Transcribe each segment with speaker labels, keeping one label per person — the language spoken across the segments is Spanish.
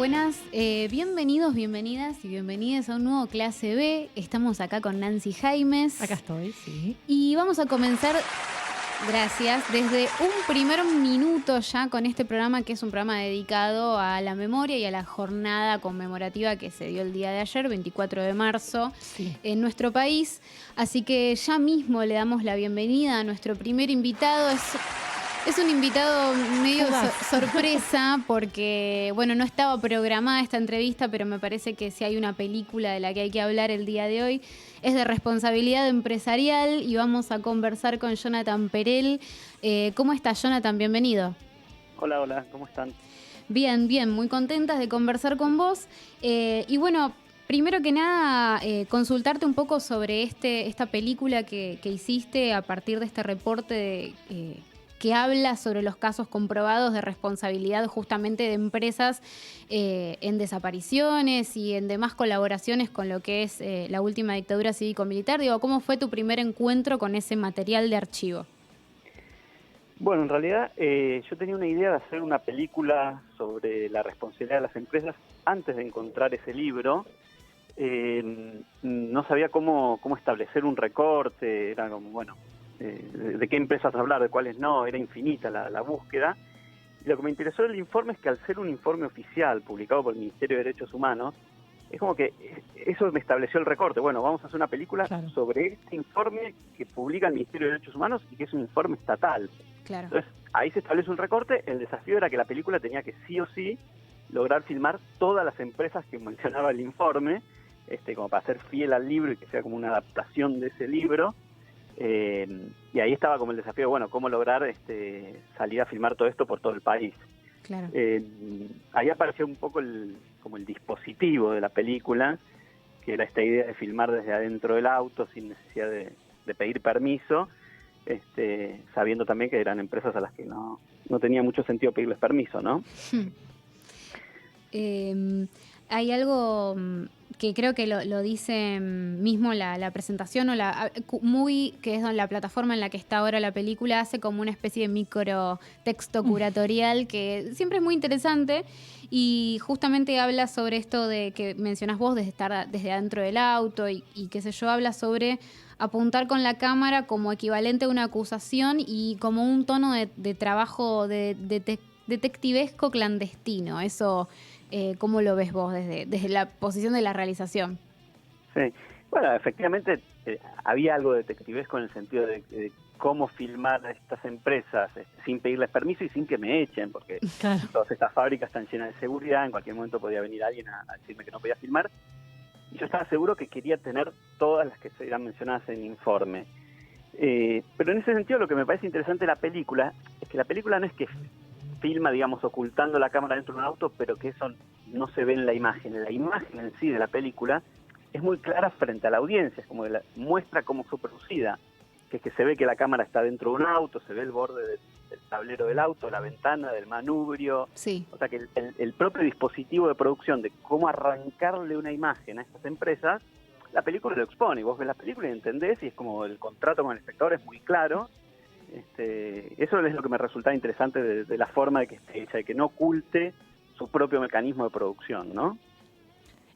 Speaker 1: buenas. Bienvenidos, bienvenidas y bienvenidas a un nuevo Clase B. Estamos acá con Nancy Jaimes.
Speaker 2: Acá estoy, sí.
Speaker 1: Y vamos a comenzar, gracias, desde un primer minuto ya con este programa, que es un programa dedicado a la memoria y a la jornada conmemorativa que se dio el día de ayer, 24 de marzo,
Speaker 2: Sí.
Speaker 1: en nuestro país. Así que ya mismo le damos la bienvenida a nuestro primer invitado. Es un invitado medio sorpresa porque, bueno, no estaba programada esta entrevista, pero me parece que si hay una película de la que hay que hablar el día de hoy, es de responsabilidad empresarial y vamos a conversar con Jonathan Perel. ¿Cómo estás, Jonathan? Bienvenido.
Speaker 3: Hola, ¿cómo están?
Speaker 1: Bien, bien, muy contentas de conversar con vos. Y bueno, primero que nada, consultarte un poco sobre esta película que hiciste a partir de este reporte que habla sobre los casos comprobados de responsabilidad justamente de empresas en desapariciones y en demás colaboraciones con lo que es la última dictadura cívico-militar. Digo, ¿cómo fue tu primer encuentro con ese material de archivo?
Speaker 3: Bueno, en realidad yo tenía una idea de hacer una película sobre la responsabilidad de las empresas antes de encontrar ese libro. No sabía cómo establecer un recorte, era como, bueno, de qué empresas hablar, de cuáles no, era infinita la búsqueda. Y lo que me interesó del informe es que al ser un informe oficial publicado por el Ministerio de Derechos Humanos, es como que eso me estableció el recorte. Bueno, vamos a hacer una película sobre este informe que publica el Ministerio de Derechos Humanos y que es un informe estatal.
Speaker 1: Claro.
Speaker 3: Entonces, ahí se establece un recorte. El desafío era que la película tenía que sí o sí lograr filmar todas las empresas que mencionaba el informe, como para ser fiel al libro y que sea como una adaptación de ese libro. Y ahí estaba como el desafío, bueno, cómo lograr salir a filmar todo esto por todo el país.
Speaker 1: Claro.
Speaker 3: Ahí apareció un poco como el dispositivo de la película, que era esta idea de filmar desde adentro del auto sin necesidad de pedir permiso, sabiendo también que eran empresas a las que no tenía mucho sentido pedirles permiso, ¿no?
Speaker 1: Hay algo que creo que lo dice mismo la presentación o que es la plataforma en la que está ahora la película, hace como una especie de micro texto curatorial que siempre es muy interesante y justamente habla sobre esto de que mencionás vos, de estar desde adentro del auto y qué sé yo, habla sobre apuntar con la cámara como equivalente a una acusación y como un tono de trabajo detectivesco clandestino. Eso, ¿cómo lo ves vos desde la posición de la realización?
Speaker 3: Sí, bueno, efectivamente había algo detectivesco en el sentido de cómo filmar a estas empresas sin pedirles permiso y sin que me echen, porque todas estas fábricas están llenas de seguridad, en cualquier momento podía venir alguien a decirme que no podía filmar. Y yo estaba seguro que quería tener todas las que eran mencionadas en el informe. Pero en ese sentido lo que me parece interesante de la película es que la película no es que filma, digamos, ocultando la cámara dentro de un auto, pero que eso no se ve en la imagen. La imagen en sí de la película es muy clara frente a la audiencia, es como que muestra cómo fue producida, que es que se ve que la cámara está dentro de un auto, se ve el borde del tablero del auto, la ventana, del manubrio.
Speaker 1: Sí.
Speaker 3: O sea que el propio dispositivo de producción de cómo arrancarle una imagen a estas empresas, la película lo expone. Vos ves la película y entendés, y es como el contrato con el espectador es muy claro. Eso es lo que me resulta interesante de la forma de que esté hecha, de que no oculte su propio mecanismo de producción, ¿no?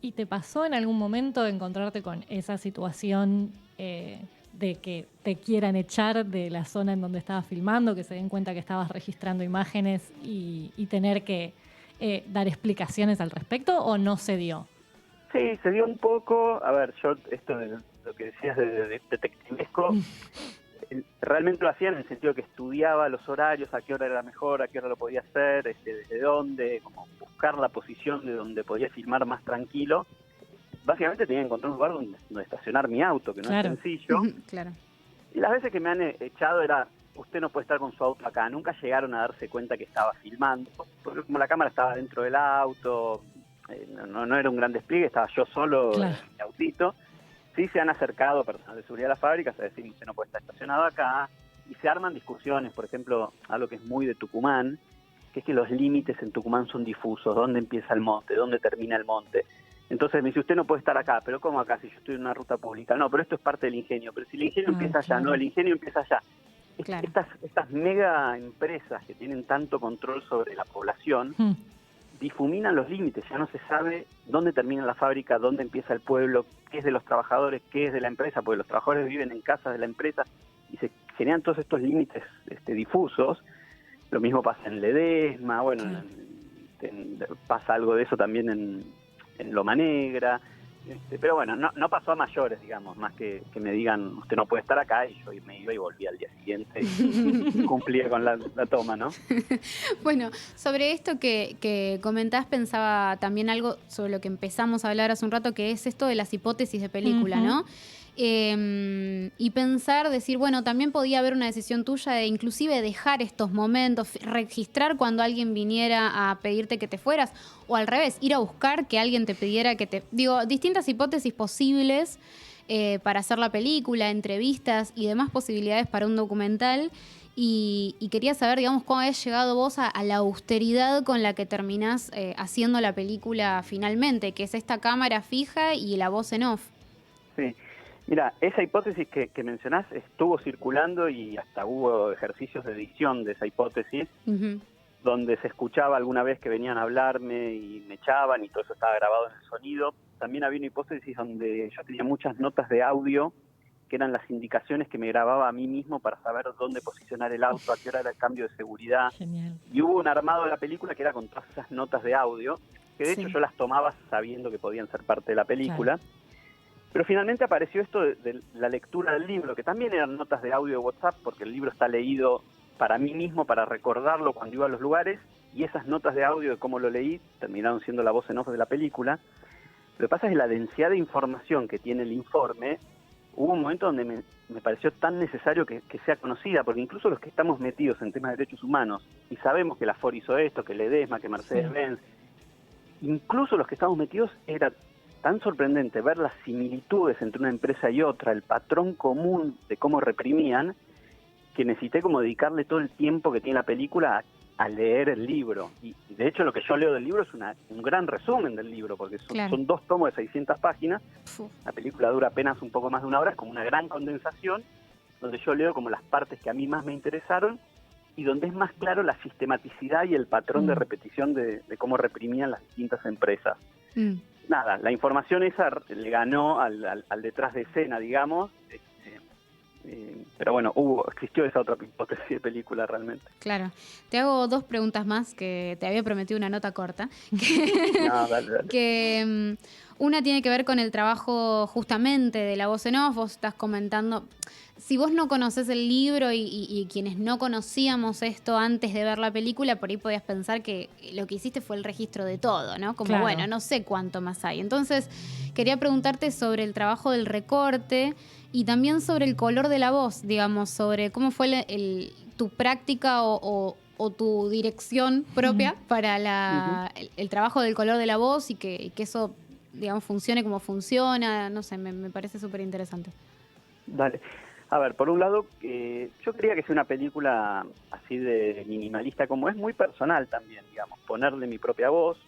Speaker 2: ¿Y te pasó en algún momento encontrarte con esa situación de que te quieran echar de la zona en donde estabas filmando, que se den cuenta que estabas registrando imágenes y tener que dar explicaciones al respecto, o no se dio?
Speaker 3: Sí, se dio un poco. A ver, yo esto de lo que decías de detectivesco, realmente lo hacía en el sentido que estudiaba los horarios, a qué hora era mejor, a qué hora lo podía hacer, desde dónde, como buscar la posición de donde podía filmar más tranquilo. Básicamente tenía que encontrar un lugar donde estacionar mi auto, que no es sencillo.
Speaker 1: Claro.
Speaker 3: Y las veces que me han echado era, usted no puede estar con su auto acá. Nunca llegaron a darse cuenta que estaba filmando, porque como la cámara estaba dentro del auto, no era un gran despliegue, estaba yo solo en mi autito. Sí se han acercado personal de seguridad a las fábricas a decir, usted no puede estar estacionado acá, y se arman discusiones. Por ejemplo, algo que es muy de Tucumán, que es que los límites en Tucumán son difusos. ¿Dónde empieza el monte? ¿Dónde termina el monte? Entonces me dice, usted no puede estar acá. ¿Pero cómo acá si yo estoy en una ruta pública? No, pero esto es parte del ingenio. Pero si el ingenio empieza allá, no, el ingenio empieza allá. Estas mega empresas que tienen tanto control sobre la población, difuminan los límites, ya no se sabe dónde termina la fábrica, dónde empieza el pueblo, qué es de los trabajadores, qué es de la empresa, porque los trabajadores viven en casas de la empresa y se generan todos estos límites difusos. Lo mismo pasa en Ledesma, bueno, pasa algo de eso también en Loma Negra, pero bueno, no pasó a mayores, digamos, más que me digan, usted no puede estar acá, y yo me iba y volvía al día siguiente y cumplía con la toma, ¿no?
Speaker 1: Bueno, sobre esto que comentás, pensaba también algo sobre lo que empezamos a hablar hace un rato, que es esto de las hipótesis de película, ¿no? Y pensar, decir, bueno, también podía haber una decisión tuya de inclusive dejar estos momentos, registrar cuando alguien viniera a pedirte que te fueras, o al revés, ir a buscar que alguien te pidiera que te... Digo, distintas hipótesis posibles para hacer la película, entrevistas y demás posibilidades para un documental. Y quería saber, digamos, cómo habías llegado vos a la austeridad con la que terminás haciendo la película finalmente, que es esta cámara fija y la voz en off.
Speaker 3: Sí. Mira, esa hipótesis que mencionás estuvo circulando y hasta hubo ejercicios de edición de esa hipótesis, donde se escuchaba alguna vez que venían a hablarme y me echaban y todo eso estaba grabado en el sonido. También había una hipótesis donde yo tenía muchas notas de audio que eran las indicaciones que me grababa a mí mismo para saber dónde posicionar el auto, a qué hora era el cambio de seguridad.
Speaker 2: Genial.
Speaker 3: Y hubo un armado de la película que era con todas esas notas de audio, que de hecho yo las tomaba sabiendo que podían ser parte de la película. Claro. Pero finalmente apareció esto de la lectura del libro, que también eran notas de audio de WhatsApp, porque el libro está leído para mí mismo, para recordarlo cuando iba a los lugares, y esas notas de audio de cómo lo leí terminaron siendo la voz en off de la película. Lo que pasa es que la densidad de información que tiene el informe, hubo un momento donde me pareció tan necesario que sea conocida, porque incluso los que estamos metidos en temas de derechos humanos, y sabemos que la Ford hizo esto, que Ledesma, que Mercedes-Benz, incluso los que estamos metidos, era tan sorprendente ver las similitudes entre una empresa y otra, el patrón común de cómo reprimían, que necesité como dedicarle todo el tiempo que tiene la película a leer el libro. Y de hecho lo que yo leo del libro es un gran resumen del libro, porque son 2 tomos de 600 páginas. La película dura apenas un poco más de 1 hora, es como una gran condensación, donde yo leo como las partes que a mí más me interesaron y donde es más claro la sistematicidad y el patrón de repetición de cómo reprimían las distintas empresas. Nada, la información esa le ganó al detrás de escena, digamos, pero bueno, existió esa otra hipótesis de película realmente.
Speaker 1: Claro. Te hago 2 preguntas más, que te había prometido una nota corta.
Speaker 3: No, dale.
Speaker 1: Que una tiene que ver con el trabajo justamente de la voz en off. Vos estás comentando, si vos no conocés el libro y quienes no conocíamos esto antes de ver la película, por ahí podías pensar que lo que hiciste fue el registro de todo, ¿no? Como, bueno, no sé cuánto más hay. Entonces, quería preguntarte sobre el trabajo del recorte y también sobre el color de la voz, digamos, sobre cómo fue tu práctica o tu dirección propia para el trabajo del color de la voz y que eso, digamos, funcione como funciona. No sé, me parece súper interesante.
Speaker 3: Dale. A ver, por un lado, yo quería que sea una película así de minimalista, como es muy personal también, digamos, ponerle mi propia voz,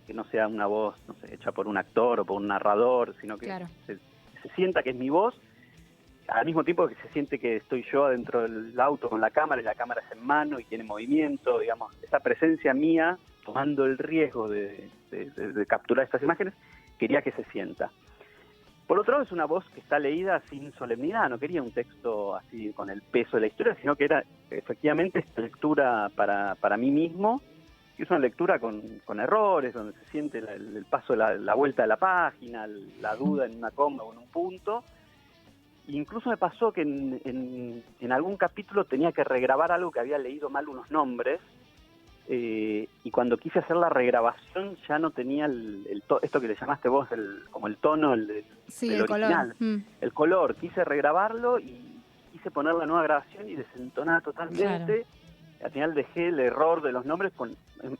Speaker 3: que no sea una voz, no sé, hecha por un actor o por un narrador, sino que se sienta que es mi voz, al mismo tiempo que se siente que estoy yo adentro del auto con la cámara, y la cámara es en mano y tiene movimiento, digamos, esa presencia mía, tomando el riesgo de capturar estas imágenes, quería que se sienta. Por otro lado, es una voz que está leída sin solemnidad, no quería un texto así con el peso de la historia, sino que era efectivamente esta lectura para mí mismo, que es una lectura con errores, donde se siente el paso, la vuelta de la página, la duda en una coma o en un punto. Incluso me pasó que en algún capítulo tenía que regrabar algo que había leído mal unos nombres, y cuando quise hacer la regrabación ya no tenía esto que le llamaste vos, como el tono del original, color. El color. Quise regrabarlo y quise poner la nueva grabación y desentonar totalmente. Claro. Al final dejé el error de los nombres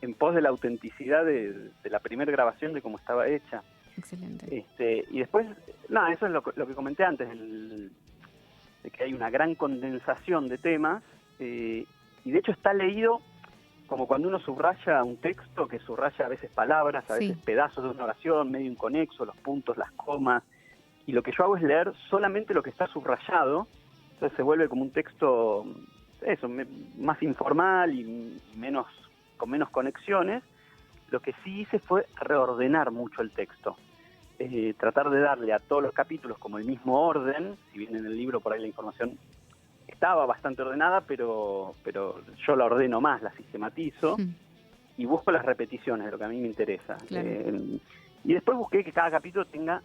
Speaker 3: en pos de la autenticidad de la primera grabación de cómo estaba hecha.
Speaker 1: Excelente.
Speaker 3: Y después, eso es lo que comenté antes, de que hay una gran condensación de temas, y de hecho está leído como cuando uno subraya un texto, que subraya a veces palabras, a veces pedazos de una oración, medio inconexo, los puntos, las comas, y lo que yo hago es leer solamente lo que está subrayado, entonces se vuelve como un texto, más informal y con menos conexiones, Lo que sí hice fue reordenar mucho el texto. Tratar de darle a todos los capítulos como el mismo orden, si bien en el libro por ahí la información estaba bastante ordenada, pero yo la ordeno más, la sistematizo y busco las repeticiones de lo que a mí me interesa.
Speaker 1: Claro.
Speaker 3: Y después busqué que cada capítulo tenga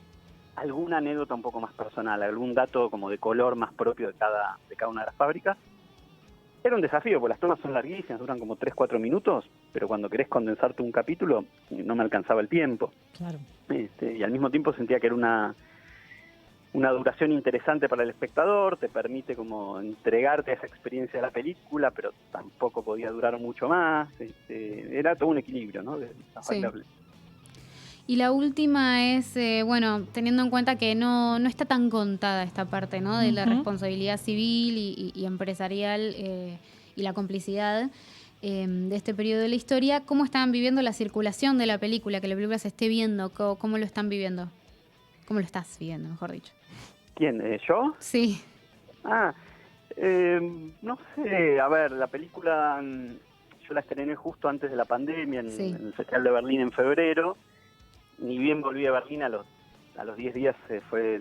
Speaker 3: alguna anécdota un poco más personal, algún dato como de color más propio de cada una de las fábricas. Era un desafío, porque las tomas son larguísimas, duran como 3-4 minutos, pero cuando querés condensarte un capítulo, no me alcanzaba el tiempo.
Speaker 2: Claro.
Speaker 3: Y al mismo tiempo sentía que era una duración interesante para el espectador, te permite como entregarte a esa experiencia de la película, pero tampoco podía durar mucho más. Era todo un equilibrio, ¿no?
Speaker 1: Sí. Y la última es, bueno, teniendo en cuenta que no está tan contada esta parte, ¿no? De la responsabilidad civil y empresarial y la complicidad de este periodo de la historia, ¿cómo están viviendo la circulación de la película? Que la película se esté viendo, ¿cómo lo están viviendo? ¿Cómo lo estás viviendo, mejor dicho?
Speaker 3: ¿Quién? ¿Yo?
Speaker 1: Sí.
Speaker 3: No sé, a ver, la película yo la estrené justo antes de la pandemia en el Festival de Berlín en febrero. Ni bien volví a Berlín, a los 10 días fue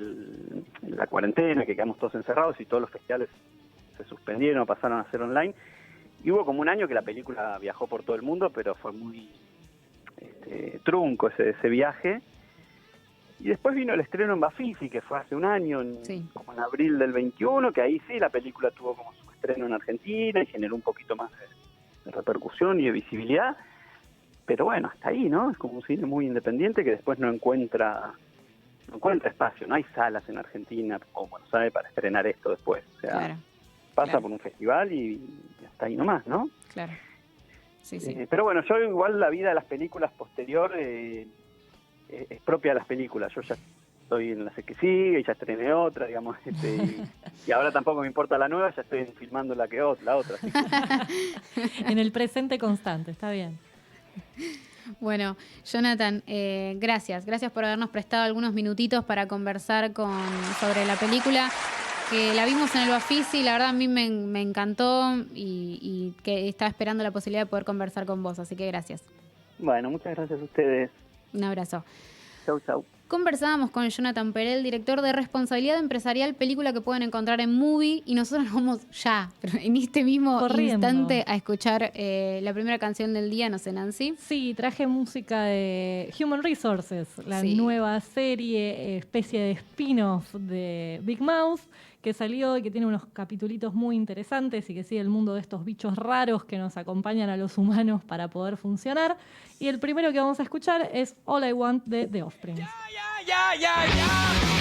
Speaker 3: la cuarentena, que quedamos todos encerrados y todos los festivales se suspendieron o pasaron a ser online. Y hubo como un año que la película viajó por todo el mundo, pero fue muy trunco ese viaje. Y después vino el estreno en Bafisi, que fue hace un año, como en abril del 21, que ahí sí la película tuvo como su estreno en Argentina y generó un poquito más de repercusión y de visibilidad. Pero bueno, hasta ahí, ¿no? Es como un cine muy independiente que después no encuentra espacio. No hay salas en Argentina o Buenos Aires para estrenar esto después. O sea, pasa por un festival y hasta ahí nomás, ¿no?
Speaker 1: Claro. Sí.
Speaker 3: Pero bueno, yo igual la vida de las películas posterior es propia de las películas. Yo ya estoy en la que sigue y ya estrené otra, digamos. Y ahora tampoco me importa la nueva, ya estoy filmando la otra. Así que...
Speaker 2: En el presente constante, está bien.
Speaker 1: Bueno, Jonathan, gracias por habernos prestado algunos minutitos para conversar sobre la película, que la vimos en el Bafisi y la verdad a mí me encantó y que estaba esperando la posibilidad de poder conversar con vos, así que gracias.
Speaker 3: Bueno, muchas gracias a ustedes.
Speaker 1: Un abrazo.
Speaker 3: Chau.
Speaker 1: Conversábamos con Jonathan Perel, director de Responsabilidad Empresarial, película que pueden encontrar en Movie, y nosotros nos vamos ya, pero en este mismo instante, a escuchar la primera canción del día, no sé, Nancy.
Speaker 2: Sí, traje música de Human Resources, la nueva serie, especie de spin-off de Big Mouth, que salió y que tiene unos capitulitos muy interesantes y que sigue el mundo de estos bichos raros que nos acompañan a los humanos para poder funcionar. Y el primero que vamos a escuchar es All I Want de The Offspring.
Speaker 4: Yeah.